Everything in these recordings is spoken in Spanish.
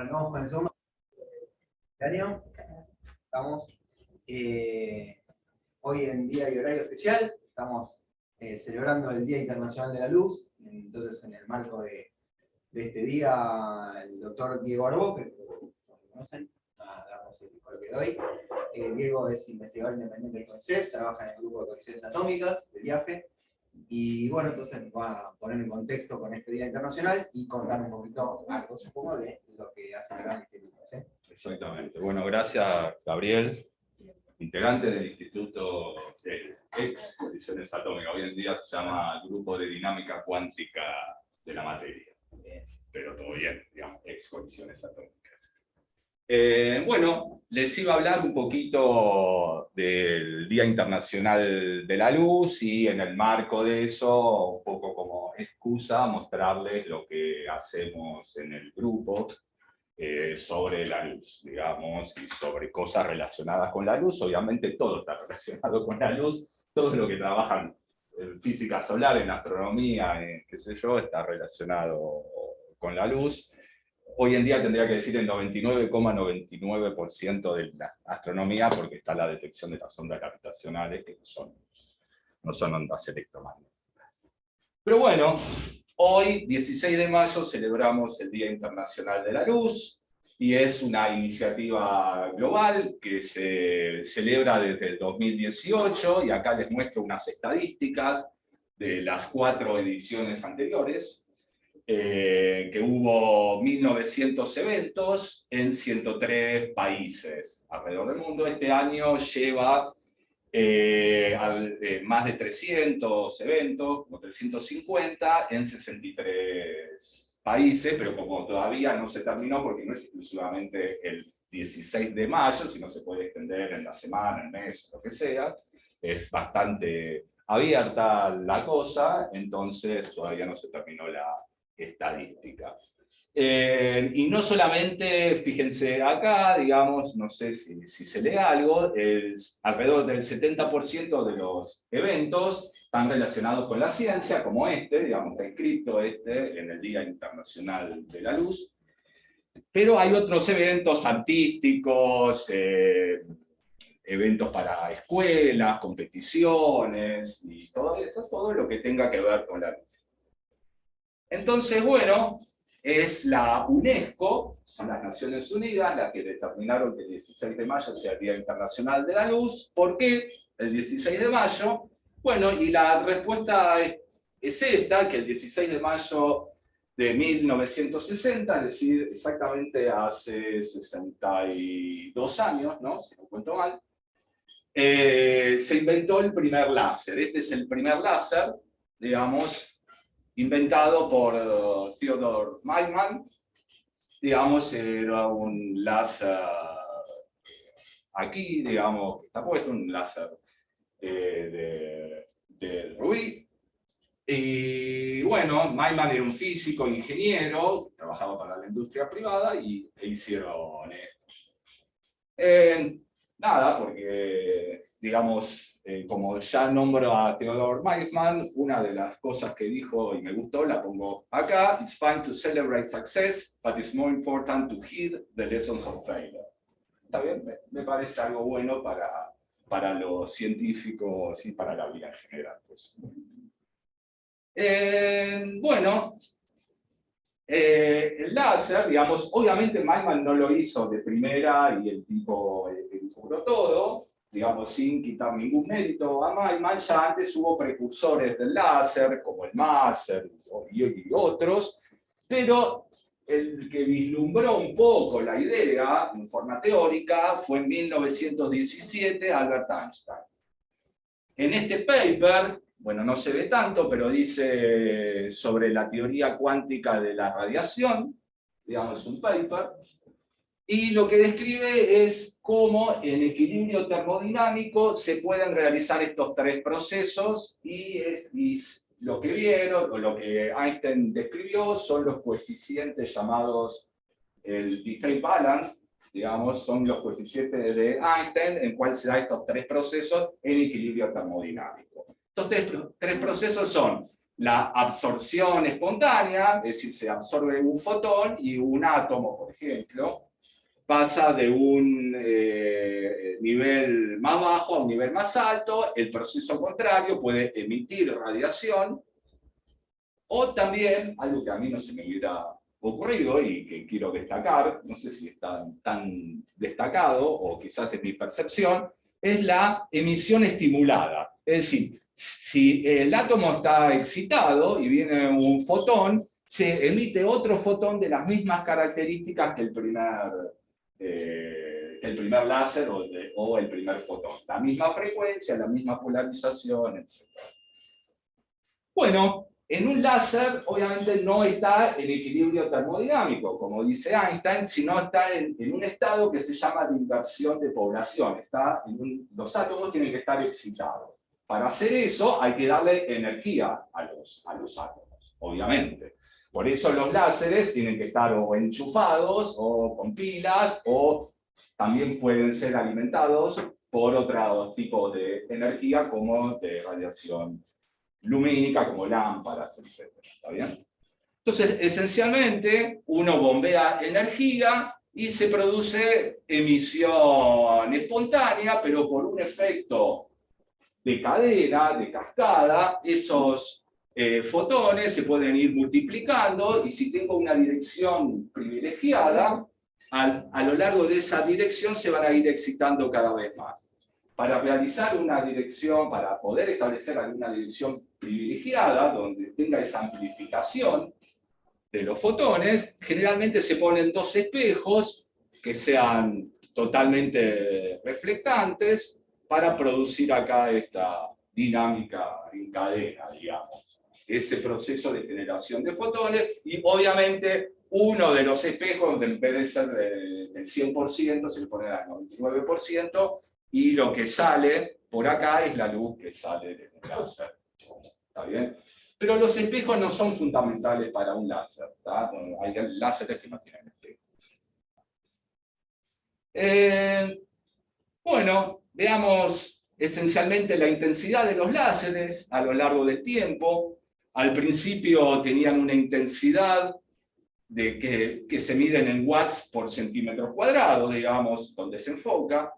Bueno, vamos con el segundo año. Estamos hoy en día y horario especial. Estamos celebrando el Día Internacional de la Luz. Entonces, en el marco de este día, el doctor Diego Arbó, que lo conocen, damos el coloquio de hoy. Diego es investigador independiente del CONICET, trabaja en el grupo de colisiones atómicas del IAFE. Y bueno, entonces nos va a poner en contexto con este Día Internacional y contar un poquito algo, supongo, de lo que hace el gran instituto. ¿Sí? Exactamente. Bueno, gracias, Gabriel, integrante del Instituto de Ex Colisiones Atómicas. Hoy en día se llama Grupo de Dinámica Cuántica de la Materia. Pero todo bien, digamos, Ex Colisiones Atómicas. Bueno, les iba a hablar un poquito del Día Internacional de la Luz y en el marco de eso, un poco como excusa, mostrarles lo que hacemos en el grupo sobre la luz, digamos, y sobre cosas relacionadas con la luz. Obviamente todo está relacionado con la luz, todo lo que trabajan en física solar, en astronomía, qué sé yo, está relacionado con la luz. Hoy en día tendría que decir el 99,99% de la astronomía, porque está la detección de las ondas gravitacionales, que no son ondas electromagnéticas. Pero bueno, hoy, 16 de mayo, celebramos el Día Internacional de la Luz, y es una iniciativa global que se celebra desde el 2018, y acá les muestro unas estadísticas de las 4 ediciones anteriores. Que hubo 1900 eventos en 103 países alrededor del mundo. Este año lleva más de 300 eventos, como 350, en 63 países, pero como todavía no se terminó, porque no es exclusivamente el 16 de mayo, sino se puede extender en la semana, el mes, lo que sea, es bastante abierta la cosa, entonces todavía no se terminó la estadística. Y no solamente, fíjense acá, digamos, no sé si se lee algo, alrededor del 70% de los eventos están relacionados con la ciencia, como digamos, está escrito en el Día Internacional de la Luz, pero hay otros eventos artísticos, eventos para escuelas, competiciones, y todo eso, todo lo que tenga que ver con la luz. Entonces, bueno, es la UNESCO, son las Naciones Unidas, las que determinaron que el 16 de mayo sea el Día Internacional de la Luz. ¿Por qué el 16 de mayo? Bueno, y la respuesta es esta, que el 16 de mayo de 1960, es decir, exactamente hace 62 años, ¿no? Si no cuento mal, se inventó el primer láser. Este es el primer láser, digamos, inventado por Theodor Maiman. Digamos, era un láser aquí, digamos, que está puesto, un láser de rubí. Y bueno, Maiman era un físico, ingeniero, trabajaba para la industria privada e hicieron esto. Nada, porque, digamos, como ya nombro a Theodor Maiman, una de las cosas que dijo y me gustó, la pongo acá: "It's fine to celebrate success, but it's more important to heed the lessons of failure". Está bien, me parece algo bueno para los científicos y para la vida en general. Pues. Bueno, el láser, digamos, obviamente Maiman no lo hizo de primera y el tipo descubrió todo, digamos, sin quitar ningún mérito a Maiman. Ya antes hubo precursores del láser, como el Maser y otros, pero el que vislumbró un poco la idea en forma teórica fue en 1917 Albert Einstein. En este paper, bueno, no se ve tanto, pero dice sobre la teoría cuántica de la radiación, digamos, es un paper, y lo que describe es cómo en equilibrio termodinámico se pueden realizar estos 3 procesos, y lo que vieron, o lo que Einstein describió, son los coeficientes llamados el Detail Balance, digamos, son los coeficientes de Einstein, en cual se dan estos 3 procesos en equilibrio termodinámico. Estos 3 procesos son la absorción espontánea, es decir, se absorbe un fotón y un átomo, por ejemplo, pasa de un nivel más bajo a un nivel más alto. El proceso contrario puede emitir radiación, o también, algo que a mí no se me hubiera ocurrido y que quiero destacar, no sé si es tan destacado o quizás es mi percepción, es la emisión estimulada. Es decir, si el átomo está excitado y viene un fotón, se emite otro fotón de las mismas características que el primer láser o el primer fotón. La misma frecuencia, la misma polarización, etc. Bueno, en un láser obviamente no está el equilibrio termodinámico, como dice Einstein, sino está en un estado que se llama de inversión de población. Los átomos tienen que estar excitados. Para hacer eso hay que darle energía a los átomos, obviamente. Por eso los láseres tienen que estar o enchufados, o con pilas, o también pueden ser alimentados por otro tipo de energía, como de radiación lumínica, como lámparas, etc. ¿Está bien? Entonces, esencialmente, uno bombea energía y se produce emisión espontánea, pero por un efecto de cadena, de cascada, esos fotones se pueden ir multiplicando, y si tengo una dirección privilegiada, a lo largo de esa dirección se van a ir excitando cada vez más. Para realizar una dirección, para poder establecer alguna dirección privilegiada, donde tenga esa amplificación de los fotones, generalmente se ponen dos espejos que sean totalmente reflectantes para producir acá esta dinámica en cadena, digamos. Ese proceso de generación de fotones, y obviamente uno de los espejos, en vez de ser del 100%, se le pone al 99%, y lo que sale por acá es la luz que sale del láser. ¿Está bien? Pero los espejos no son fundamentales para un láser. Hay láseres que no tienen espejos. Bueno, veamos esencialmente la intensidad de los láseres a lo largo del tiempo. Al principio tenían una intensidad que se miden en watts por centímetro cuadrado, digamos, donde se enfoca,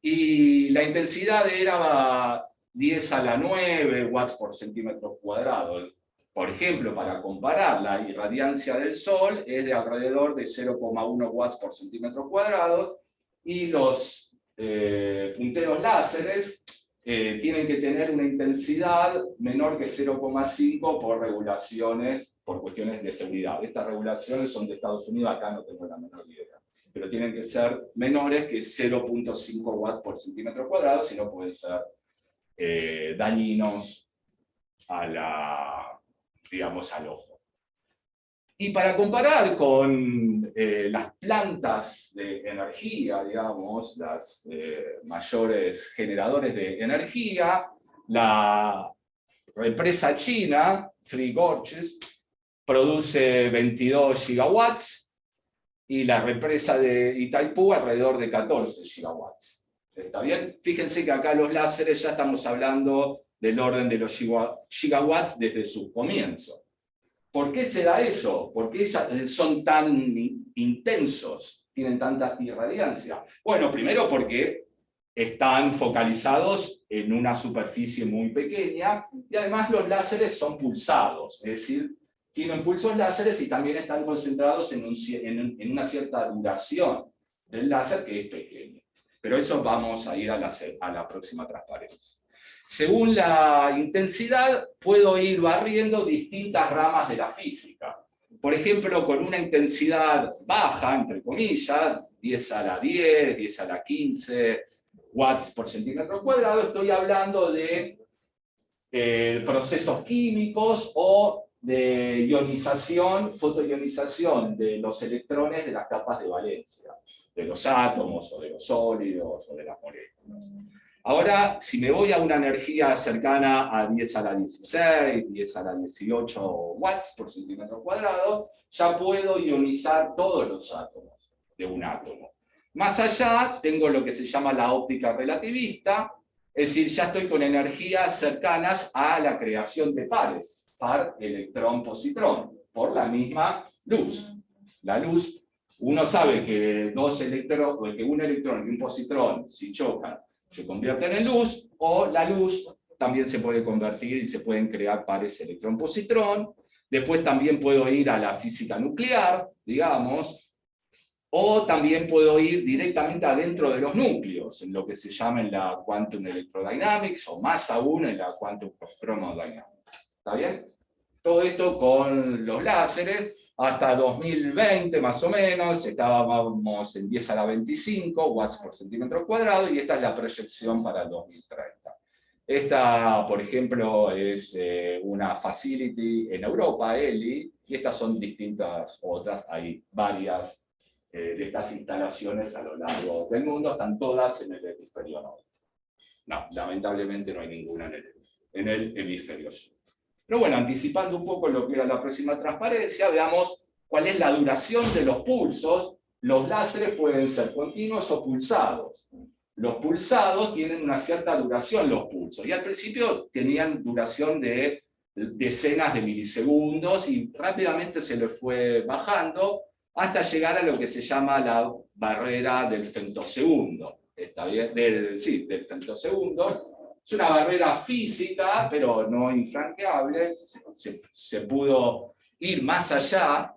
y la intensidad era 10 a la 9 watts por centímetro cuadrado. Por ejemplo, para comparar, la irradiancia del Sol es de alrededor de 0,1 watts por centímetro cuadrado, y los punteros láseres tienen que tener una intensidad menor que 0,5 por regulaciones, por cuestiones de seguridad. Estas regulaciones son de Estados Unidos, acá no tengo la menor idea, pero tienen que ser menores que 0,5 watts por centímetro cuadrado, si no pueden ser dañinos digamos, al ojo. Y para comparar con las plantas de energía, digamos, las mayores generadores de energía, la empresa china, Three Gorges, produce 22 gigawatts, y la represa de Itaipú alrededor de 14 gigawatts. ¿Está bien? Fíjense que acá los láseres ya estamos hablando del orden de los gigawatts desde su comienzo. ¿Por qué se da eso? ¿Por qué son tan intensos? ¿Tienen tanta irradiancia? Bueno, primero porque están focalizados en una superficie muy pequeña, y además los láseres son pulsados, es decir, tienen pulsos láseres y también están concentrados en una cierta duración del láser, que es pequeña. Pero eso vamos a ir a la próxima transparencia. Según la intensidad, puedo ir barriendo distintas ramas de la física. Por ejemplo, con una intensidad baja, entre comillas, 10 a la 10, 10 a la 15 watts por centímetro cuadrado, estoy hablando de procesos químicos o de ionización, fotoionización de los electrones de las capas de valencia, de los átomos, o de los sólidos, o de las moléculas. Ahora, si me voy a una energía cercana a 10 a la 16, 10 a la 18 watts por centímetro cuadrado, ya puedo ionizar todos los átomos de un átomo. Más allá, tengo lo que se llama la óptica relativista, es decir, ya estoy con energías cercanas a la creación de pares. par electrón-positrón, por la misma luz. La luz, uno sabe que que un electrón y un positrón, si chocan, se convierten en luz, o la luz también se puede convertir y se pueden crear pares electrón-positrón. Después también puedo ir a la física nuclear, digamos, o también puedo ir directamente adentro de los núcleos, en lo que se llama en la Quantum Electrodynamics, o más aún en la Quantum Chromodynamics. ¿Está bien? Todo esto con los láseres, hasta 2020 más o menos, estábamos en 10 a la 25 watts por centímetro cuadrado, y esta es la proyección para el 2030. Esta, por ejemplo, es una facility en Europa, ELI, y estas son distintas otras, hay varias de estas instalaciones a lo largo del mundo, están todas en el hemisferio norte. No, lamentablemente no hay ninguna en el hemisferio sur. Pero bueno, anticipando un poco lo que era la próxima transparencia, veamos cuál es la duración de los pulsos. Los láseres pueden ser continuos o pulsados. Los pulsados tienen una cierta duración, los pulsos, y al principio tenían duración de decenas de milisegundos, y rápidamente se les fue bajando, hasta llegar a lo que se llama la barrera del femtosegundo. ¿Está bien? Del femtosegundo. Es una barrera física, pero no infranqueable. Se pudo ir más allá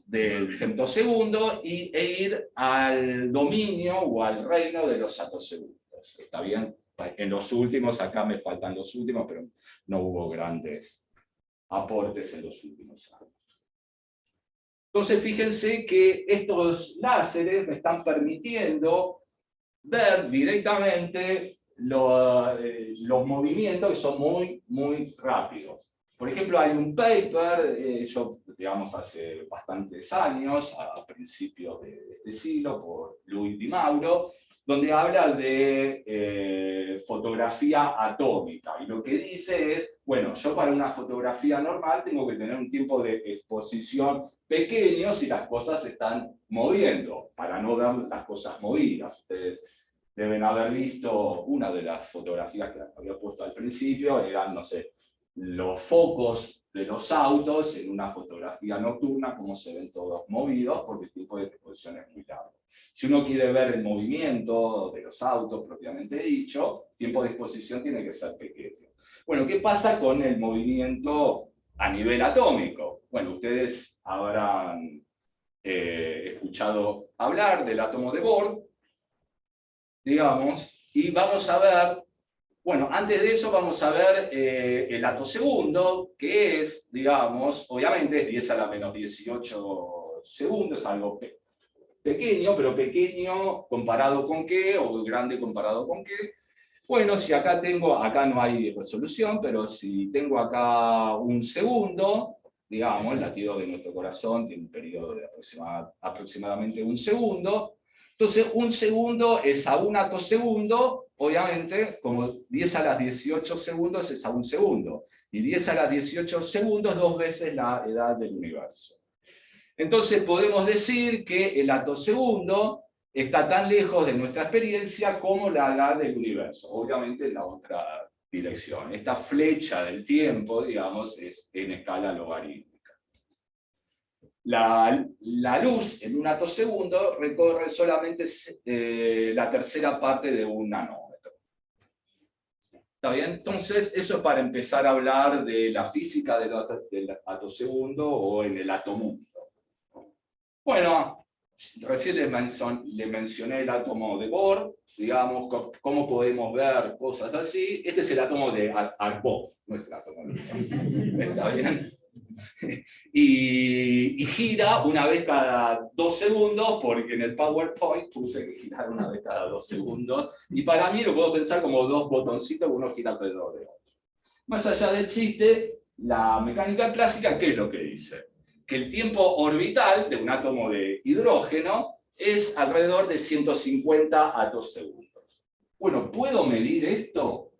del femtosegundo e ir al dominio o al reino de los atosegundos. ¿Está bien? En los últimos, acá me faltan los últimos, pero no hubo grandes aportes en los últimos años. Entonces, fíjense que estos láseres me están permitiendo ver directamente los movimientos que son muy, muy rápidos. Por ejemplo, hay un paper, digamos, hace bastantes años, a principios de este siglo, por Luis Di Mauro, donde habla de fotografía atómica. Y lo que dice es, bueno, yo para una fotografía normal tengo que tener un tiempo de exposición pequeño si las cosas se están moviendo, para no ver las cosas movidas. Ustedes deben haber visto una de las fotografías que había puesto al principio, eran, no sé, los focos de los autos en una fotografía nocturna, cómo se ven todos movidos, porque el tiempo de exposición es muy largo. Si uno quiere ver el movimiento de los autos, propiamente dicho, el tiempo de exposición tiene que ser pequeño. Bueno, ¿qué pasa con el movimiento a nivel atómico? Bueno, ustedes habrán escuchado hablar del átomo de Bohr, digamos, y vamos a ver, bueno, antes de eso vamos a ver el atosegundo, que es, digamos, obviamente es 10 a la menos 18 segundos, algo pequeño, pero pequeño comparado con qué, o grande comparado con qué. Bueno, si acá no hay resolución, pero si tengo acá un segundo, digamos, el latido de nuestro corazón tiene un periodo de aproximadamente un segundo. Entonces, un segundo es a un atosegundo, obviamente, como 10 a las 18 segundos es a un segundo. Y 10 a las 18 segundos, 2 veces la edad del universo. Entonces, podemos decir que el atosegundo está tan lejos de nuestra experiencia como la edad del universo. Obviamente, en la otra dirección. Esta flecha del tiempo, digamos, es en escala logarítmica. La luz en un atosegundo recorre solamente la tercera parte de un nanómetro. ¿Está bien? Entonces, eso es para empezar a hablar de la física del atosegundo o en el atomundo. Bueno, recién les mencioné el átomo de Bohr, digamos, cómo podemos ver cosas así. Este es el átomo de Bohr, no es el átomo de Bohr. ¿Está bien? Y gira una vez cada 2 segundos, porque en el PowerPoint puse que girar una vez cada 2 segundos, y para mí lo puedo pensar como 2 botoncitos, uno gira alrededor de otro. Más allá del chiste, la mecánica clásica, ¿qué es lo que dice? Que el tiempo orbital de un átomo de hidrógeno es alrededor de 150 atosegundos. Bueno, ¿puedo medir esto?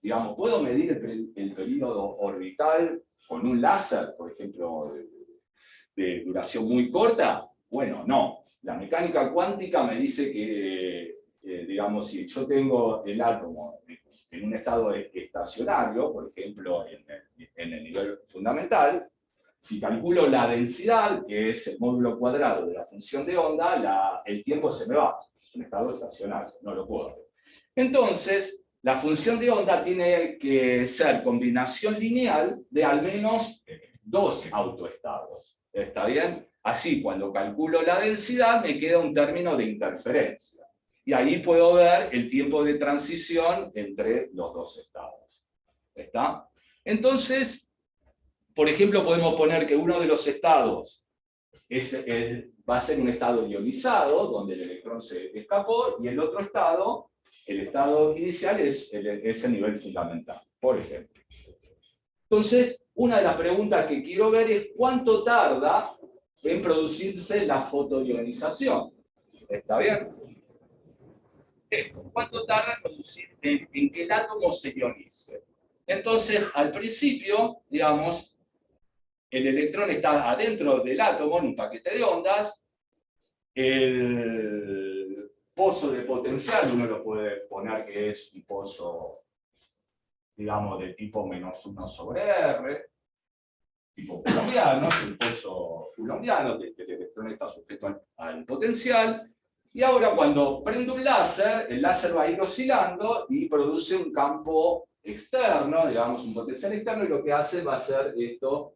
Digamos, ¿puedo medir el periodo orbital con un láser, por ejemplo, de duración muy corta? Bueno, no. La mecánica cuántica me dice que digamos, si yo tengo el átomo en un estado estacionario, por ejemplo, en el nivel fundamental, si calculo la densidad, que es el módulo cuadrado de la función de onda, el tiempo se me va. Es un estado estacionario, no lo puedo hacer. Entonces, la función de onda tiene que ser combinación lineal de al menos dos autoestados. ¿Está bien? Así, cuando calculo la densidad, me queda un término de interferencia. Y ahí puedo ver el tiempo de transición entre los dos estados. ¿Está? Entonces, por ejemplo, podemos poner que uno de los estados va a ser un estado ionizado, donde el electrón se escapó, y el otro estado, el estado inicial, es el nivel fundamental, por ejemplo. Entonces, una de las preguntas que quiero ver es cuánto tarda en producirse la fotoionización. ¿Está bien? ¿Cuánto tarda en producir, en que el átomo se ionice? Entonces, al principio, digamos, el electrón está adentro del átomo en un paquete de ondas. El pozo de potencial, uno lo puede poner que es un pozo, digamos, de tipo -1/R, tipo coulombiano, es el pozo coulombiano, que el electrón está sujeto al potencial. Y ahora cuando prende un láser, el láser va a ir oscilando y produce un campo externo, digamos un potencial externo, y lo que hace va a ser esto,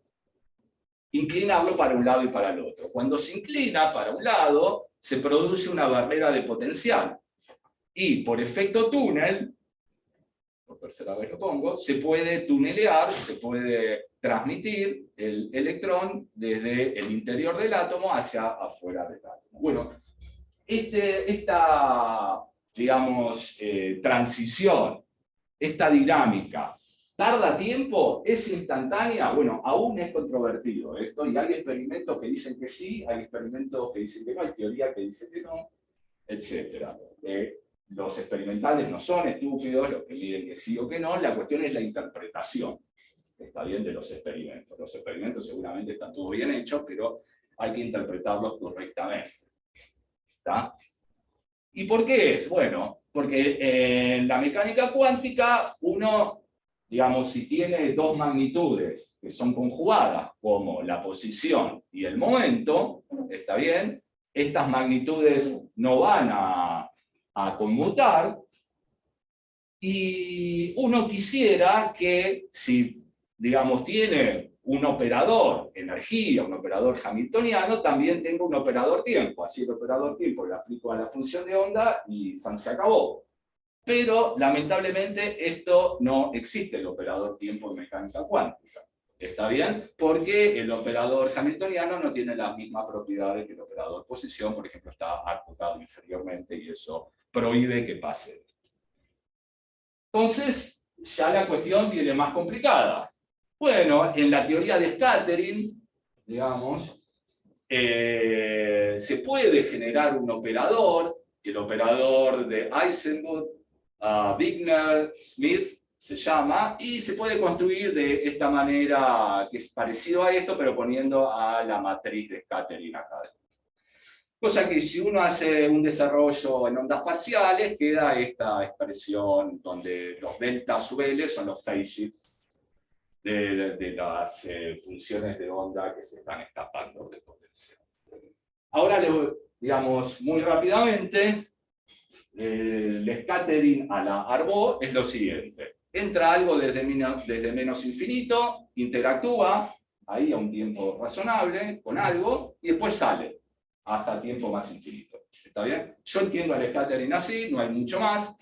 inclinarlo para un lado y para el otro. Cuando se inclina para un lado, se produce una barrera de potencial. Y por efecto túnel, por tercera vez lo pongo, se puede tunelear, se puede transmitir el electrón desde el interior del átomo hacia afuera del átomo. Bueno, esta, digamos, transición, esta dinámica, ¿tarda tiempo? ¿Es instantánea? Bueno, aún es controvertido esto, y hay experimentos que dicen que sí, hay experimentos que dicen que no, hay teoría que dice que no, etc. Los experimentales no son estúpidos, los que miden que sí o que no, la cuestión es la interpretación, está bien, de los experimentos. Los experimentos seguramente están todo bien hechos, pero hay que interpretarlos correctamente. ¿Está? ¿Y por qué es? Bueno, porque en la mecánica cuántica uno, digamos, si tiene dos magnitudes que son conjugadas, como la posición y el momento, ¿está bien? Estas magnitudes no van a conmutar, y uno quisiera que, si, digamos, tiene un operador energía, un operador hamiltoniano, también tenga un operador tiempo. Así el operador tiempo lo aplico a la función de onda y se acabó. Pero, lamentablemente, esto no existe, el operador tiempo en mecánica cuántica. ¿Está bien? Porque el operador hamiltoniano no tiene las mismas propiedades que el operador posición, por ejemplo, está acotado inferiormente y eso prohíbe que pase. Entonces, ya la cuestión viene más complicada. Bueno, en la teoría de scattering, digamos, se puede generar un operador, el operador de Eisenberg, Wigner, Smith, se llama, y se puede construir de esta manera, que es parecido a esto, pero poniendo a la matriz de scattering acá. Cosa que si uno hace un desarrollo en ondas parciales, queda esta expresión donde los delta sub L son los phase shifts de las funciones de onda que se están escapando de potencial. Ahora, digamos, muy rápidamente, el scattering a la Arbó es lo siguiente. Entra algo desde menos infinito, interactúa, ahí a un tiempo razonable, con algo, y después sale hasta tiempo más infinito. ¿Está bien? Yo entiendo al scattering así, no hay mucho más.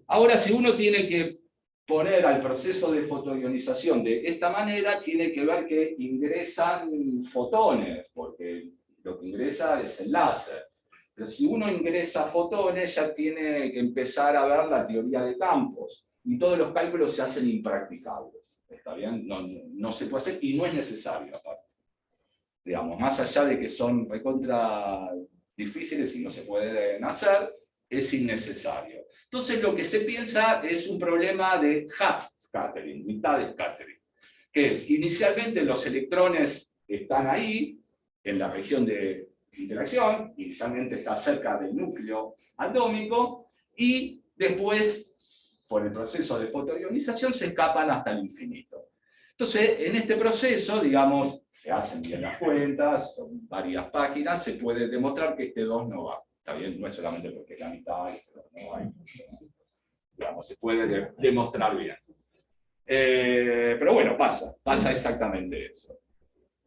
Ahora, si uno tiene que poner al proceso de fotoionización de esta manera, tiene que ver que ingresan fotones, porque lo que ingresa es el láser. Pero si uno ingresa fotones, ya tiene que empezar a ver la teoría de campos, y todos los cálculos se hacen impracticables. ¿Está bien? No se puede hacer, y no es necesario, aparte. Digamos, más allá de que son recontra difíciles y no se pueden hacer, es innecesario. Entonces lo que se piensa es un problema de half scattering, mitad de scattering, que es, inicialmente los electrones están ahí, en la región de interacción, inicialmente está cerca del núcleo atómico, y después, por el proceso de fotoionización, se escapan hasta el infinito. Entonces, en este proceso, digamos, se hacen bien las cuentas, son varias páginas, se puede demostrar que este 2 no va. Está bien, no es solamente porque es la mitad, no hay. Digamos, se puede demostrar bien. Pero bueno, pasa exactamente eso.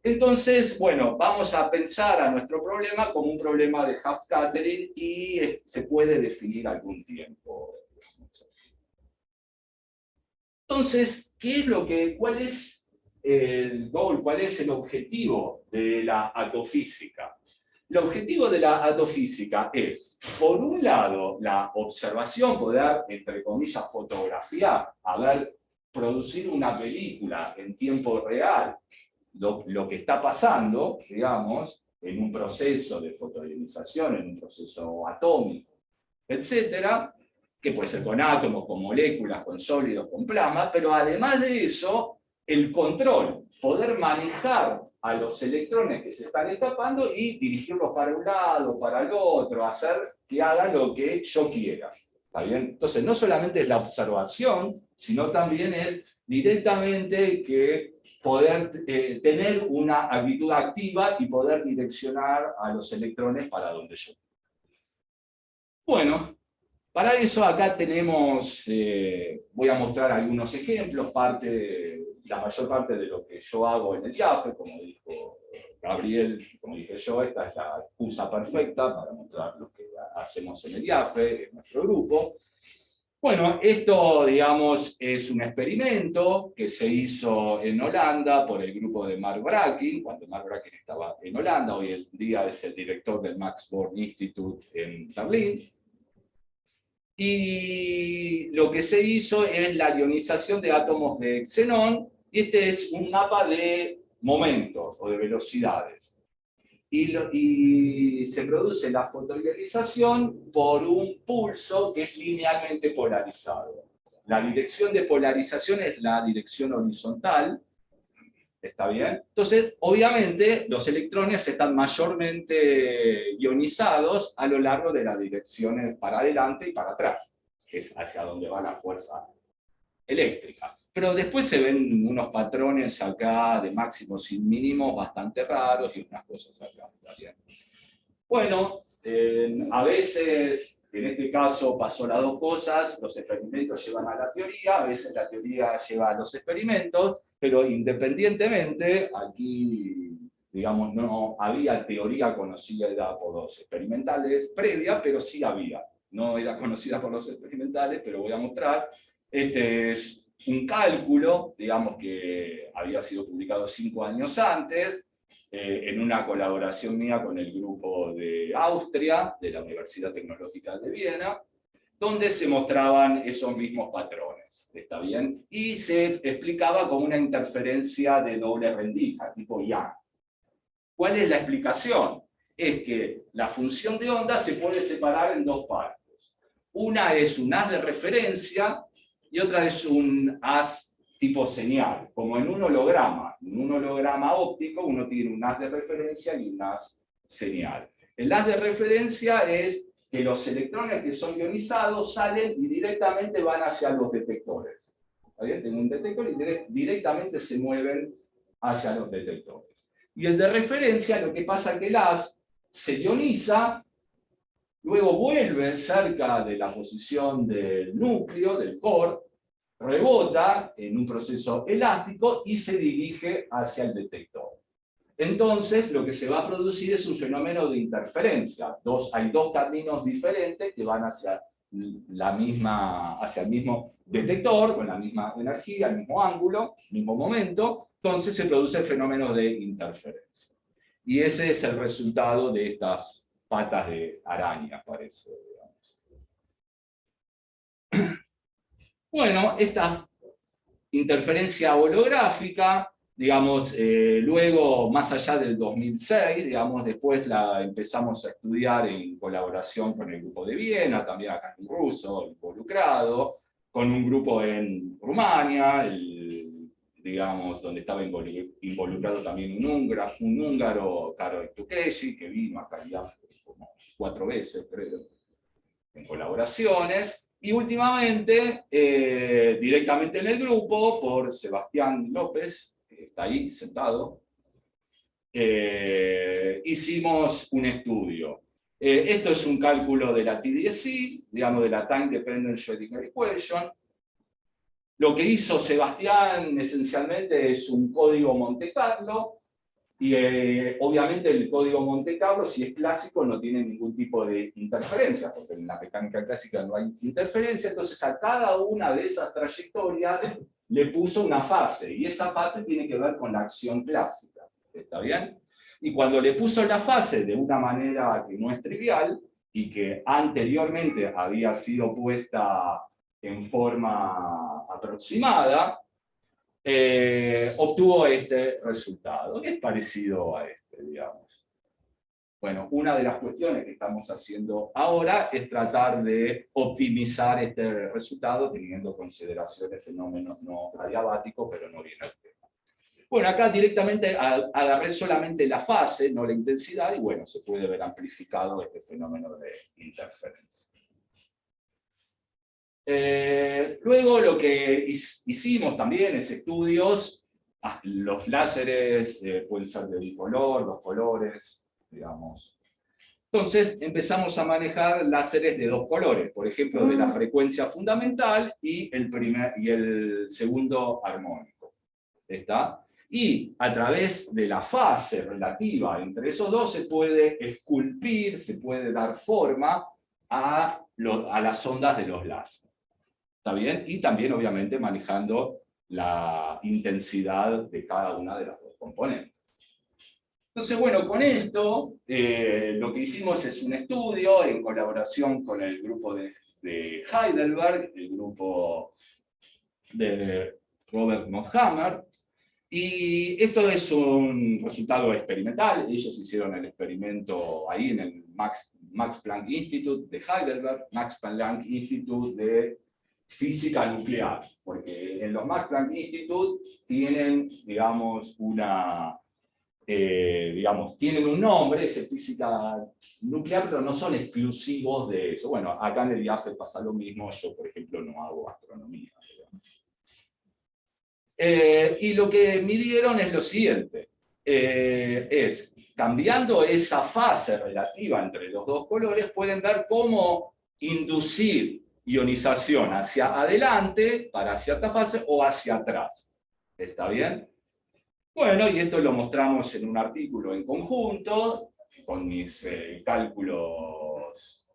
Entonces, bueno, vamos a pensar a nuestro problema como un problema de half scattering y se puede definir algún tiempo. Entonces, ¿cuál es el goal, cuál es el objetivo de la atofísica? El objetivo de la atofísica es, por un lado, la observación, poder, entre comillas, fotografiar, producir una película en tiempo real, lo que está pasando, digamos, en un proceso de fotoionización, en un proceso atómico, etcétera, que puede ser con átomos, con moléculas, con sólidos, con plasma, pero además de eso, el control, poder manejar a los electrones que se están escapando y dirigirlos para un lado, para el otro, hacer que hagan lo que yo quiera. ¿Está bien? Entonces, no solamente es la observación, sino también es directamente que poder tener una actitud activa y poder direccionar a los electrones para donde yo quiera. Bueno, para eso acá tenemos, voy a mostrar algunos ejemplos, la mayor parte de lo que yo hago en el IAFE, como dijo Gabriel, como dije yo, esta es la excusa perfecta para mostrar lo que hacemos en el IAFE, en nuestro grupo. Bueno, esto, digamos, es un experimento que se hizo en Holanda por el grupo de Mark Brakin, cuando Mark Brakin estaba en Holanda, hoy en día es el director del Max Born Institute en Berlín. Y lo que se hizo es la ionización de átomos de xenón, y este es un mapa de momentos o de velocidades. Y se produce la fotoionización por un pulso que es linealmente polarizado. La dirección de polarización es la dirección horizontal, ¿está bien? Entonces, obviamente, los electrones están mayormente ionizados a lo largo de las direcciones para adelante y para atrás, que es hacia donde va la fuerza eléctrica. Pero después se ven unos patrones acá de máximos y mínimos bastante raros y unas cosas acá. ¿Bien? Bueno, a veces, en este caso pasó las dos cosas, los experimentos llevan a la teoría, a veces la teoría lleva a los experimentos, pero independientemente, aquí, digamos, no había teoría conocida por los experimentales previa, pero sí había. No era conocida por los experimentales, pero voy a mostrar. Este es un cálculo, digamos, que había sido publicado 5 años antes, en una colaboración mía con el grupo de Austria, de la Universidad Tecnológica de Viena, donde se mostraban esos mismos patrones, ¿está bien? Y se explicaba como una interferencia de doble rendija, tipo Young. ¿Cuál es la explicación? Es que la función de onda se puede separar en dos partes. Una es un haz de referencia y otra es un haz tipo señal, como en un holograma. En un holograma óptico uno tiene un haz de referencia y un haz señal. El haz de referencia es que los electrones que son ionizados salen y directamente van hacia los detectores. ¿Está bien? Tengo un detector y directamente se mueven hacia los detectores. Y el de referencia, lo que pasa es que el haz se ioniza, luego vuelve cerca de la posición del núcleo, del core, rebota en un proceso elástico y se dirige hacia el detector. Entonces, lo que se va a producir es un fenómeno de interferencia. Hay dos caminos diferentes que van hacia el mismo detector, con la misma energía, el mismo ángulo, mismo momento. Entonces se produce el fenómeno de interferencia. Y ese es el resultado de estas patas de araña, parece. Bueno, esta interferencia holográfica, digamos, luego, más allá del 2006, digamos, después la empezamos a estudiar en colaboración con el grupo de Viena, también acá en ruso, involucrado, con un grupo en Rumania, el digamos, donde estaba involucrado también un húngaro, Károly Tukeshi, que vino acá como 4 veces, creo, en colaboraciones, y últimamente, directamente en el grupo, por Sebastián López, que está ahí sentado, hicimos un estudio. Esto es un cálculo de la TDSE, digamos, de la Time Dependent Schrödinger Equation. Lo que hizo Sebastián esencialmente es un código Monte Carlo, y obviamente el código Monte Carlo, si es clásico, no tiene ningún tipo de interferencia, porque en la mecánica clásica no hay interferencia, entonces a cada una de esas trayectorias le puso una fase, y esa fase tiene que ver con la acción clásica, ¿está bien? Y cuando le puso la fase de una manera que no es trivial, y que anteriormente había sido puesta en forma aproximada, obtuvo este resultado, que es parecido a este, digamos. Bueno, una de las cuestiones que estamos haciendo ahora es tratar de optimizar este resultado teniendo en consideración el fenómeno no adiabático, pero no viene al tema. Bueno, acá directamente agarré solamente la fase, no la intensidad, y bueno, se puede ver amplificado este fenómeno de interferencia. Luego lo que hicimos también es estudios, los láseres pueden ser de un color, 2 colores, digamos. Entonces empezamos a manejar láseres de 2 colores, por ejemplo, de la frecuencia fundamental y el segundo armónico. ¿Está? Y a través de la fase relativa entre esos dos se puede esculpir, se puede dar forma a las ondas de los láseres. ¿Está bien? Y también, obviamente, manejando la intensidad de cada una de las 2 componentes. Entonces, bueno, con esto, lo que hicimos es un estudio en colaboración con el grupo de Heidelberg, el grupo de Robert Moshammer, y esto es un resultado experimental. Ellos hicieron el experimento ahí en el Max Planck Institute de Heidelberg, Max Planck Institute de Física Nuclear, porque en los Max Planck Institute tienen, digamos, tienen un nombre, es física nuclear, pero no son exclusivos de eso. Bueno, acá en el IAFE pasa lo mismo, yo, por ejemplo, no hago astronomía. Y lo que midieron es lo siguiente, es cambiando esa fase relativa entre los 2 colores, pueden ver cómo inducir ionización hacia adelante, para cierta fase, o hacia atrás. ¿Está bien? Bueno, y esto lo mostramos en un artículo en conjunto, con mis cálculos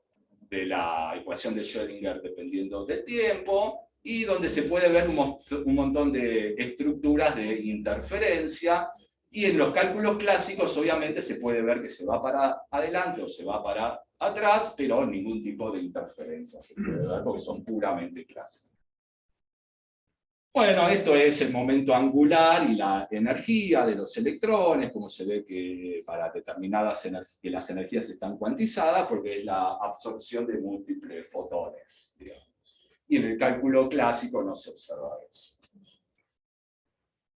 de la ecuación de Schrödinger dependiendo del tiempo, y donde se puede ver un montón de estructuras de interferencia, y en los cálculos clásicos obviamente se puede ver que se va para adelante o se va para atrás, pero ningún tipo de interferencia se puede ver porque son puramente clásicos. Bueno, esto es el momento angular y la energía de los electrones, como se ve que para determinadas que las energías están cuantizadas, porque es la absorción de múltiples fotones, digamos. Y en el cálculo clásico no se observa eso.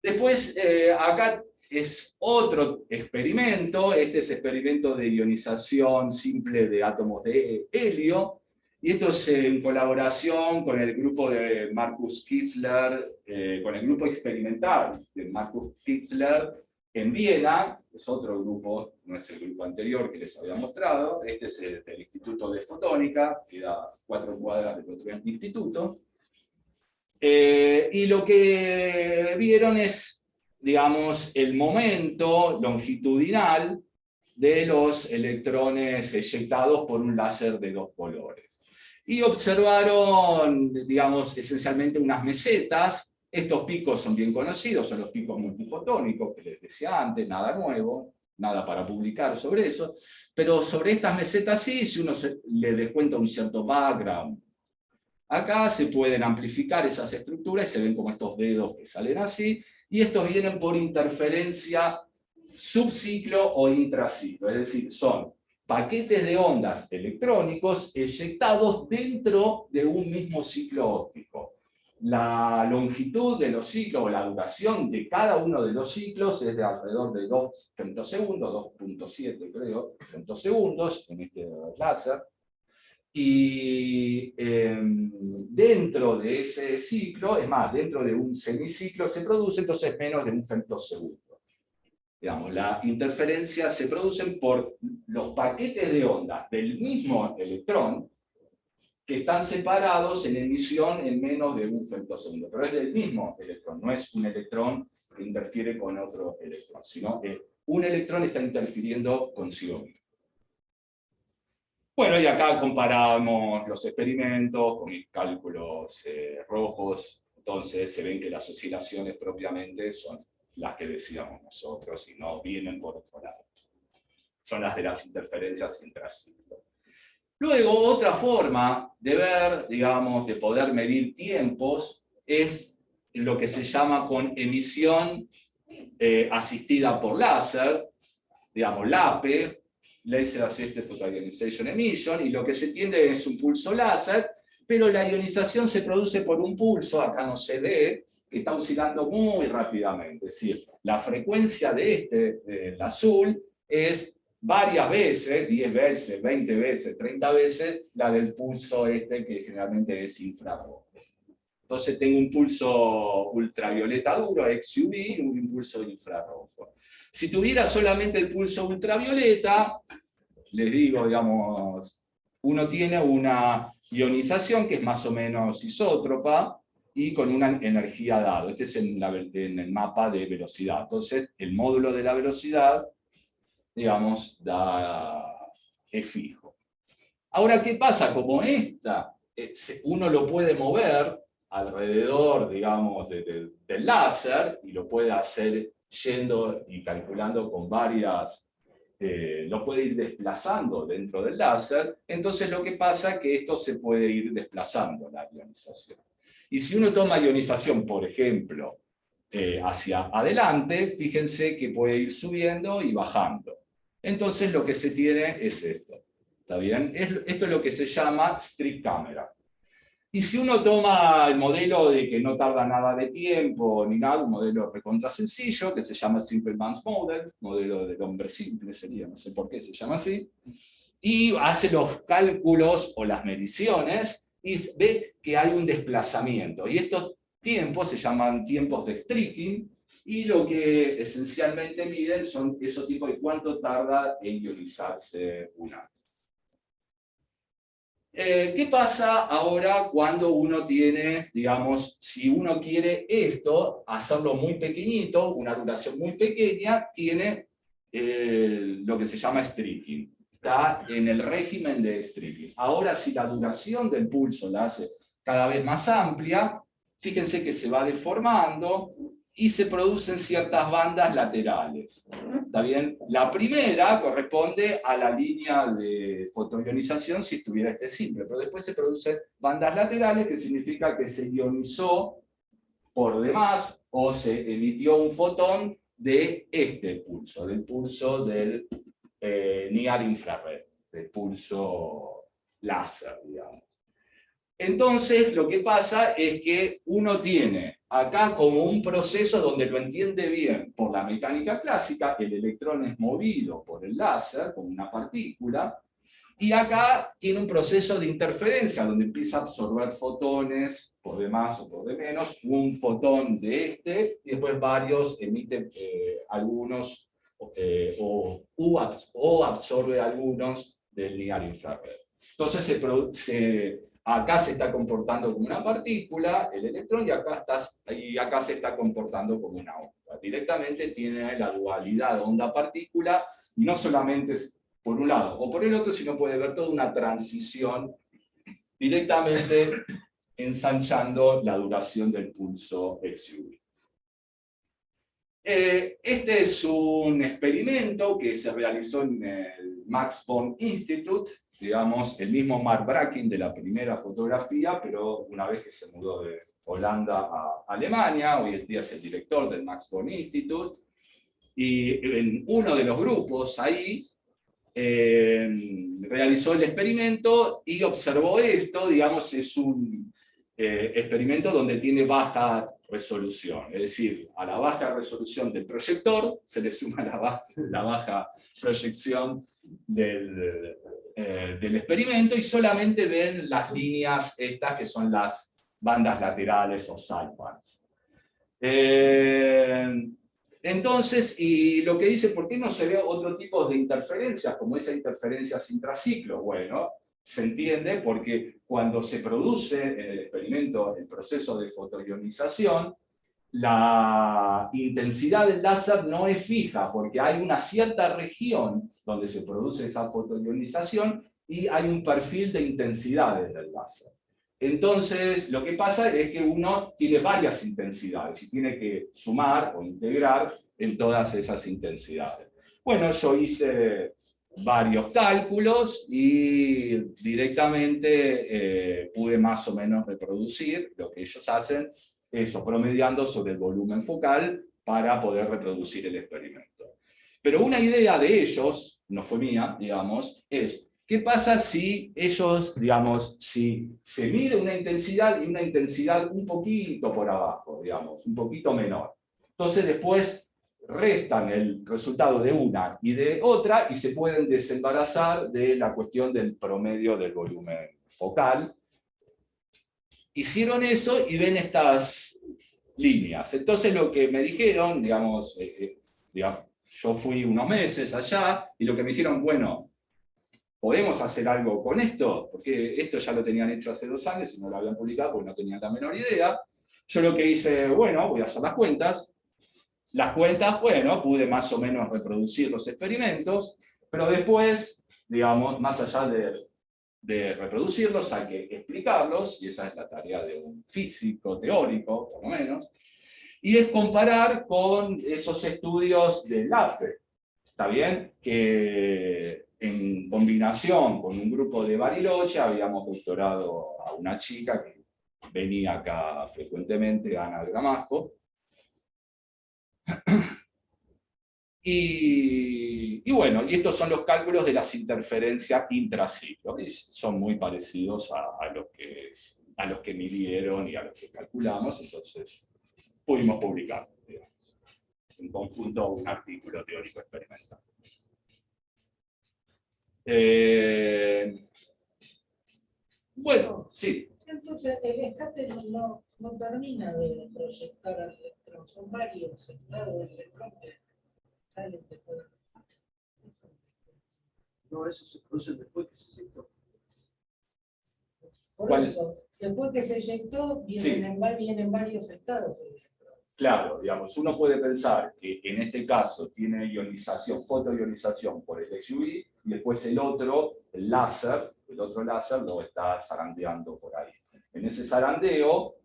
Después, acá es otro experimento, este es experimento de ionización simple de átomos de helio, y esto es en colaboración con el grupo de Markus Kizler, con el grupo experimental de Markus Kizler en Viena, es otro grupo, no es el grupo anterior que les había mostrado, este es el del Instituto de Fotónica, queda 4 cuadras del otro instituto. Y lo que vieron es, digamos, el momento longitudinal de los electrones eyectados por un láser de 2 colores. Y observaron, digamos, esencialmente unas mesetas. Estos picos son bien conocidos, son los picos multifotónicos que les decía antes, nada nuevo, nada para publicar sobre eso. Pero sobre estas mesetas sí, si uno le descuenta un cierto background. Acá se pueden amplificar esas estructuras y se ven como estos dedos que salen así, y estos vienen por interferencia subciclo o intraciclo, es decir, son paquetes de ondas electrónicos eyectados dentro de un mismo ciclo óptico. La longitud de los ciclos, o la duración de cada uno de los ciclos, es de alrededor de 2 femtosegundos, 2.7 creo, femtosegundos, en este láser. Y dentro de ese ciclo, es más, dentro de un semiciclo se produce entonces menos de un femtosegundo. Digamos, la interferencia se producen por los paquetes de ondas del mismo electrón que están separados en emisión en menos de un femtosegundo. Pero es del mismo electrón, no es un electrón que interfiere con otro electrón, sino que un electrón está interfiriendo consigo mismo. Bueno, y acá comparamos los experimentos con mis cálculos rojos. Entonces se ven que las oscilaciones propiamente son las que decíamos nosotros y no vienen por otro lado. Son las de las interferencias intraciclo. Luego, otra forma de ver, digamos, de poder medir tiempos es lo que se llama con emisión asistida por láser, digamos, LAPE, Laser Assisted Photoionization Emission, y lo que se tiene es un pulso láser, pero la ionización se produce por un pulso, acá no se ve, que está oscilando muy rápidamente. Es decir, la frecuencia de del azul, es varias veces, 10 veces, 20 veces, 30 veces, la del pulso que generalmente es infrarrojo. Entonces tengo un pulso ultravioleta duro, XUV, y un impulso infrarrojo. Si tuviera solamente el pulso ultravioleta, les digo, digamos, uno tiene una ionización que es más o menos isótropa y con una energía dada. Este es en el mapa de velocidad. Entonces, el módulo de la velocidad, digamos, es fijo. Ahora, ¿qué pasa? Como uno lo puede mover alrededor, digamos, del láser, y lo puede hacer yendo y calculando con varias, lo puede ir desplazando dentro del láser, entonces lo que pasa es que esto se puede ir desplazando, la ionización. Y si uno toma ionización, por ejemplo, hacia adelante, fíjense que puede ir subiendo y bajando. Entonces lo que se tiene es esto. ¿Está bien? Esto es lo que se llama strip camera. Y si uno toma el modelo de que no tarda nada de tiempo ni nada, un modelo recontra sencillo que se llama Simple Man's Model, modelo del hombre simple sería, no sé por qué se llama así, y hace los cálculos o las mediciones y ve que hay un desplazamiento. Y estos tiempos se llaman tiempos de streaking, y lo que esencialmente miden son esos tipos de cuánto tarda en ionizarse un átomo. ¿Qué pasa ahora cuando uno tiene, digamos, si uno quiere esto, hacerlo muy pequeñito, una duración muy pequeña, tiene lo que se llama streaking. Está en el régimen de streaking. Ahora, si la duración del pulso la hace cada vez más amplia, fíjense que se va deformando y se producen ciertas bandas laterales. ¿Está bien? La primera corresponde a la línea de fotoionización si estuviera simple, pero después se producen bandas laterales, que significa que se ionizó por demás o se emitió un fotón de este pulso, del pulso del near infrared, del pulso láser, digamos. Entonces, lo que pasa es que uno tiene acá como un proceso donde lo entiende bien por la mecánica clásica, el electrón es movido por el láser como una partícula, y acá tiene un proceso de interferencia donde empieza a absorber fotones por de más o por de menos, un fotón de y después varios emiten algunos o absorbe algunos del near infrared. Entonces acá se está comportando como una partícula, el electrón, y acá se está comportando como una onda. Directamente tiene la dualidad onda-partícula, y no solamente es por un lado o por el otro, sino puede ver toda una transición directamente ensanchando la duración del pulso XUV. Este es un experimento que se realizó en el Max Born Institute, digamos, el mismo Mark Brakin de la primera fotografía, pero una vez que se mudó de Holanda a Alemania, hoy en día es el director del Max Born Institute, y en uno de los grupos ahí realizó el experimento y observó esto, digamos, es un experimento donde tiene baja resolución. Es decir, a la baja resolución del proyector se le suma la baja proyección del experimento y solamente ven las líneas estas que son las bandas laterales o sidebands. Entonces, y lo que dice, ¿por qué no se ve otro tipo de interferencias, como esa interferencias intraciclo? Bueno, se entiende porque cuando se produce en el experimento el proceso de fotoionización, la intensidad del láser no es fija, porque hay una cierta región donde se produce esa fotoionización y hay un perfil de intensidades del láser. Entonces, lo que pasa es que uno tiene varias intensidades y tiene que sumar o integrar en todas esas intensidades. Bueno, yo hice varios cálculos y directamente pude más o menos reproducir lo que ellos hacen, eso, promediando sobre el volumen focal para poder reproducir el experimento. Pero una idea de ellos, no fue mía, digamos, es ¿qué pasa si ellos, digamos, si se mide una intensidad y una intensidad un poquito por abajo, digamos, un poquito menor? Entonces después restan el resultado de una y de otra y se pueden desembarazar de la cuestión del promedio del volumen focal. Hicieron eso y ven estas líneas. Entonces lo que me dijeron, digamos, yo fui unos meses allá y lo que me dijeron, bueno, ¿podemos hacer algo con esto? Porque esto ya lo tenían hecho hace 2 años y no lo habían publicado porque no tenían la menor idea. Yo lo que hice, bueno, voy a hacer las cuentas. Las cuentas, bueno, pude más o menos reproducir los experimentos, pero después, digamos, más allá de reproducirlos, hay que explicarlos, y esa es la tarea de un físico teórico, por lo menos, y es comparar con esos estudios del AFE, ¿está bien? Que en combinación con un grupo de Bariloche habíamos doctorado a una chica que venía acá frecuentemente, Ana Gramajo, y bueno, y estos son los cálculos de las interferencias intraciclo, y son muy parecidos a los que midieron y a los que calculamos, entonces pudimos publicar, digamos, en conjunto un artículo teórico experimental. Bueno, sí. Entonces, el escape no termina de proyectar al electrón, son varios estados del electrón que salen después. No, eso se produce después que se eyectó. Por eso, después que se eyectó, vienen varios estados. Claro, digamos, uno puede pensar que en este caso tiene ionización, fotoionización por el XUV, y después el otro láser lo está zarandeando por ahí. En ese zarandeo,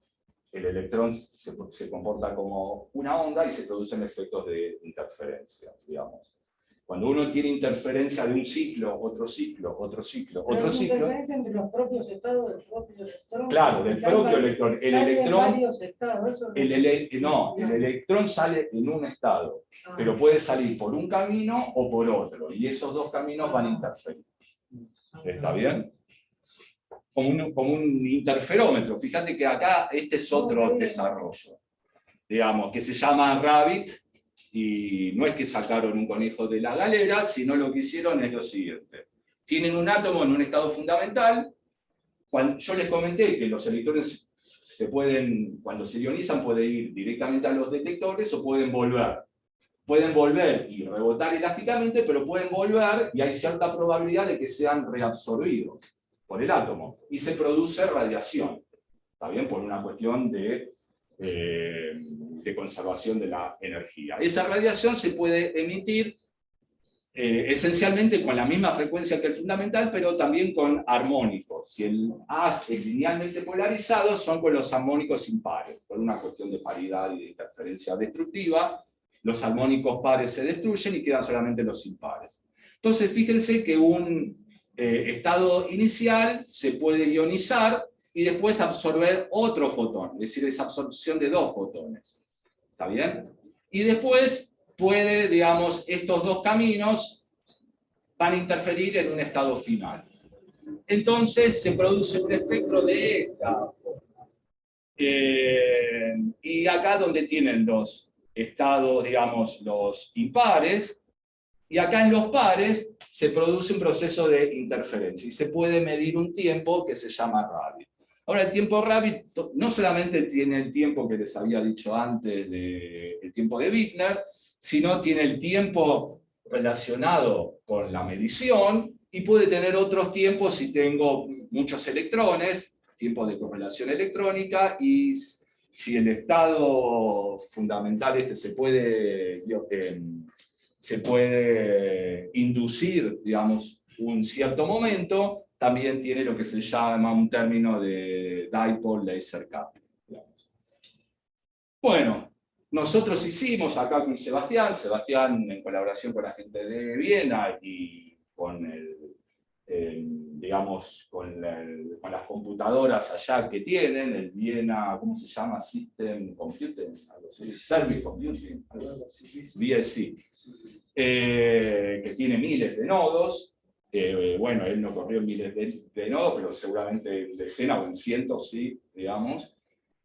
el electrón se comporta como una onda y se producen efectos de interferencia, digamos. Cuando uno tiene interferencia de un ciclo, otro ciclo, otro ciclo, otro ciclo. Interferencia entre los propios estados del propio electrón. Claro, del propio electrón. El electrón. Varios estados, eso el electrón sale en un estado, pero puede salir por un camino o por otro, y esos dos caminos van a interferir. ¿Está bien? Como un interferómetro. Fíjate que acá este es otro desarrollo, digamos, que se llama Rabbit. Y no es que sacaron un conejo de la galera, sino lo que hicieron es lo siguiente. Tienen un átomo en un estado fundamental. Yo les comenté que los electrones cuando se ionizan, pueden ir directamente a los detectores o pueden volver. Pueden volver y rebotar elásticamente, pero pueden volver y hay cierta probabilidad de que sean reabsorbidos por el átomo. Y se produce radiación. ¿Está bien? Por una cuestión de conservación de la energía. Esa radiación se puede emitir esencialmente con la misma frecuencia que el fundamental, pero también con armónicos. Si el A es linealmente polarizado, son con los armónicos impares, por una cuestión de paridad y de interferencia destructiva. Los armónicos pares se destruyen y quedan solamente los impares. Entonces, fíjense que un estado inicial se puede ionizar y después absorber otro fotón, es decir, esa absorción de 2 fotones. ¿Está bien? Y después puede, digamos, estos 2 caminos van a interferir en un estado final. Entonces se produce un espectro de esta forma. Y acá donde tienen los estados, digamos, los impares, y acá en los pares se produce un proceso de interferencia y se puede medir un tiempo que se llama Rabbit. Ahora, el tiempo Rabbit no solamente tiene el tiempo que les había dicho antes del tiempo de Wigner, sino tiene el tiempo relacionado con la medición y puede tener otros tiempos si tengo muchos electrones, tiempo de correlación electrónica, y si el estado fundamental se puede inducir, digamos, un cierto momento, también tiene lo que se llama un término de dipole laser coupling. Bueno, nosotros hicimos acá con Sebastián en colaboración con la gente de Viena y con digamos, con las computadoras allá que tienen, el Viena, ¿cómo se llama? System Computing, algo así, Service Computing, algo así, VSC, que tiene miles de nodos. Bueno, él no corrió miles de nodos, pero seguramente en decenas o en cientos, sí, digamos.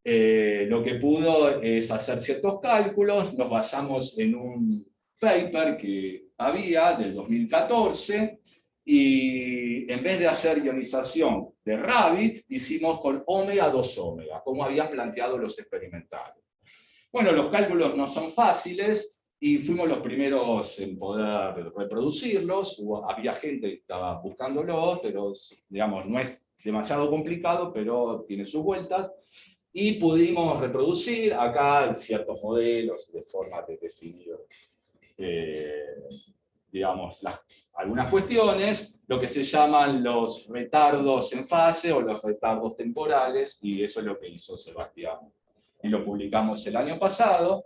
Lo que pudo es hacer ciertos cálculos, nos basamos en un paper que había del 2014, y en vez de hacer ionización de Rabbit, hicimos con omega 2 omega, como habían planteado los experimentales. Bueno, los cálculos no son fáciles, y fuimos los primeros en poder reproducirlos. Había gente que estaba buscándolos, pero digamos, no es demasiado complicado, pero tiene sus vueltas. Y pudimos reproducir acá ciertos modelos de forma de definir, digamos, algunas cuestiones, lo que se llaman los retardos en fase o los retardos temporales, y eso es lo que hizo Sebastián. Y lo publicamos el año pasado.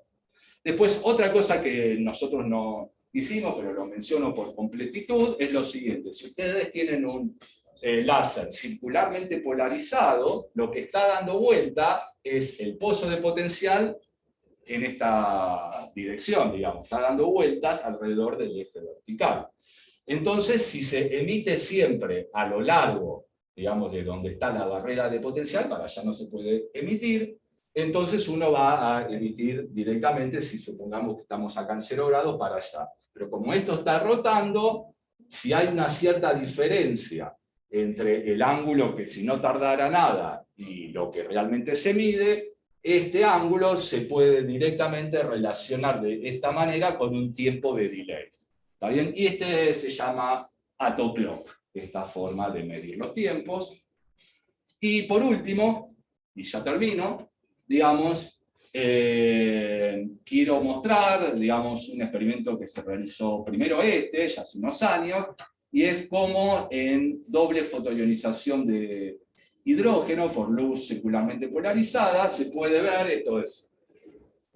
Después, otra cosa que nosotros no hicimos, pero lo menciono por completitud, es lo siguiente. Si ustedes tienen un láser circularmente polarizado, lo que está dando vuelta es el pozo de potencial en esta dirección, digamos, está dando vueltas alrededor del eje vertical. Entonces, si se emite siempre a lo largo, digamos, de donde está la barrera de potencial, para allá no se puede emitir, entonces uno va a emitir directamente, si supongamos que estamos acá en 0 grados, para allá. Pero como esto está rotando, si hay una cierta diferencia entre el ángulo que si no tardara nada y lo que realmente se mide, este ángulo se puede directamente relacionar de esta manera con un tiempo de delay. ¿Está bien? Y este se llama AtoClock, esta forma de medir los tiempos. Y por último, y ya termino, digamos, quiero mostrar, digamos, un experimento que se realizó primero ya hace unos años, y es cómo en doble fotoionización de hidrógeno por luz circularmente polarizada se puede ver, esto es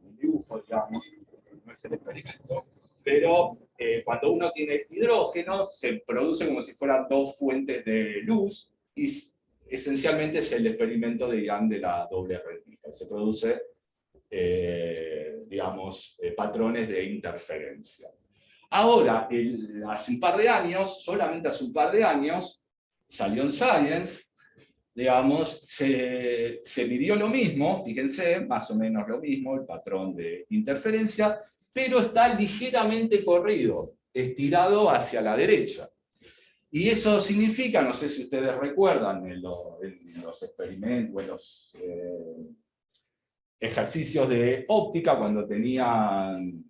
un dibujo, digamos, no es el experimento, pero cuando uno tiene hidrógeno se produce como si fueran dos fuentes de luz, y esencialmente es el experimento de Young de la doble retífica. Se produce, digamos, patrones de interferencia. Ahora, hace un par de años, solamente hace un par de años, salió en Science, digamos, se midió lo mismo, fíjense, más o menos lo mismo, el patrón de interferencia, pero está ligeramente corrido, estirado hacia la derecha. Y eso significa, no sé si ustedes recuerdan en los experimentos, en los ejercicios de óptica, cuando tenían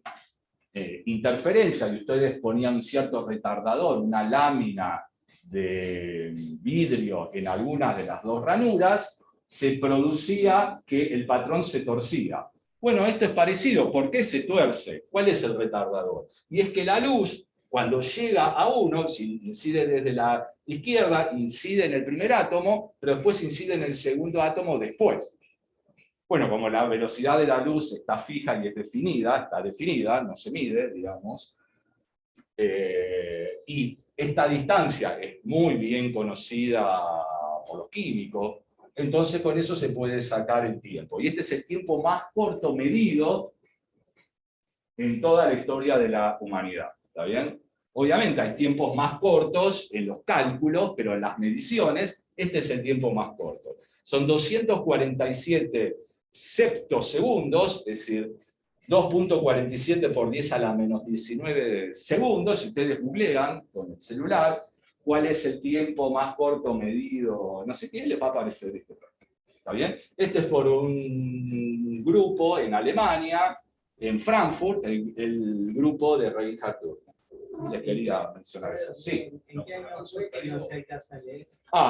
interferencia y ustedes ponían un cierto retardador, una lámina de vidrio en algunas de las dos ranuras, se producía que el patrón se torcía. Bueno, esto es parecido. ¿Por qué se tuerce? ¿Cuál es el retardador? Y es que la luz, cuando llega a uno, si incide desde la izquierda, incide en el primer átomo, pero después incide en el segundo átomo después. Bueno, como la velocidad de la luz está fija y es definida, está definida, no se mide, digamos, y esta distancia es muy bien conocida por los químicos, entonces con eso se puede sacar el tiempo. Y este es el tiempo más corto medido en toda la historia de la humanidad. ¿Está bien? Obviamente hay tiempos más cortos en los cálculos, pero en las mediciones este es el tiempo más corto. son 247 septosegundos, es decir, 2.47 por 10 a la menos 19 segundos. Si ustedes googlean con el celular cuál es el tiempo más corto medido, no sé qué, les va a aparecer este. ¿Está bien? Este es por un grupo en Alemania, en Frankfurt, el grupo de Reinhard Turner. Les quería mencionar eso. Sí. ¿En qué año fue que no se casa leer?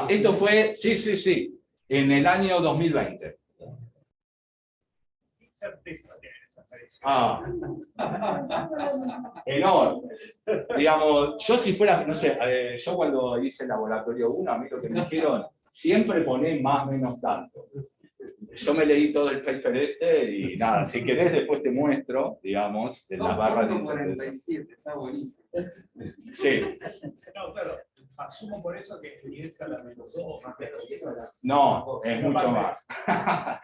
Esto fue, sí, en el año 2020. Certeza tiene esa aparición. Enorme. Digamos, yo si fuera, no sé, yo cuando hice el laboratorio 1, a mí lo que me dijeron, siempre poné más menos tanto. Yo me leí todo el paper y nada, si querés después te muestro, digamos, de las barras de 47, está buenísimo. Sí. No, claro, asumo por eso que 10 a la menos 2, más menos 10 a la... No, es mucho más.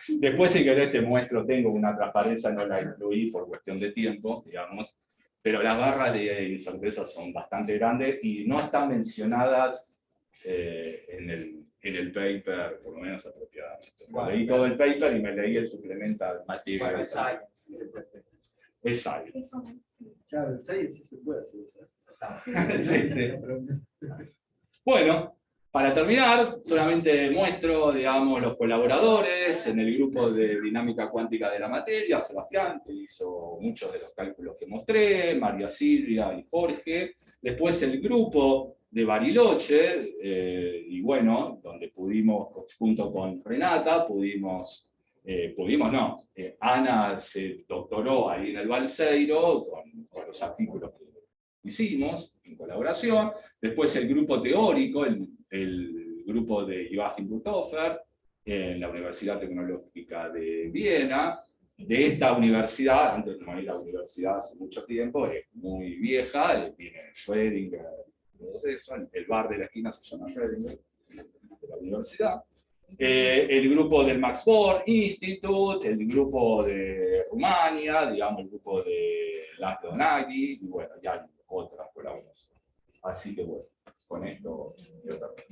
Después, si querés, te muestro, tengo una transparencia, no la incluí por cuestión de tiempo, digamos, pero las barras de incerteza son bastante grandes y no están mencionadas en el paper, por lo menos apropiadamente. Leí todo el paper y me leí el Supplemental Material. Es Science. Claro, el 6 sí se puede hacer eso. Sí. Bueno, para terminar, solamente muestro, digamos, los colaboradores en el grupo de dinámica cuántica de la materia, Sebastián, que hizo muchos de los cálculos que mostré, María Silvia y Jorge. Después el grupo de Bariloche, y bueno, donde pudimos, junto con Renata, Ana se doctoró ahí en el Balseiro con los artículos que hicimos en colaboración. Después el grupo teórico, el grupo de Joachim Buthofer, en la Universidad Tecnológica de Viena. De esta universidad, antes no era universidad hace mucho tiempo, es muy vieja, viene Schrödinger, todo eso, el bar de la esquina se llama Schrödinger, de la universidad. El grupo del Max Born Institute, el grupo de Rumania, digamos, el grupo de Laszlo Nagy, y bueno, ya hay otras colaboraciones. Así que bueno, con esto yo también.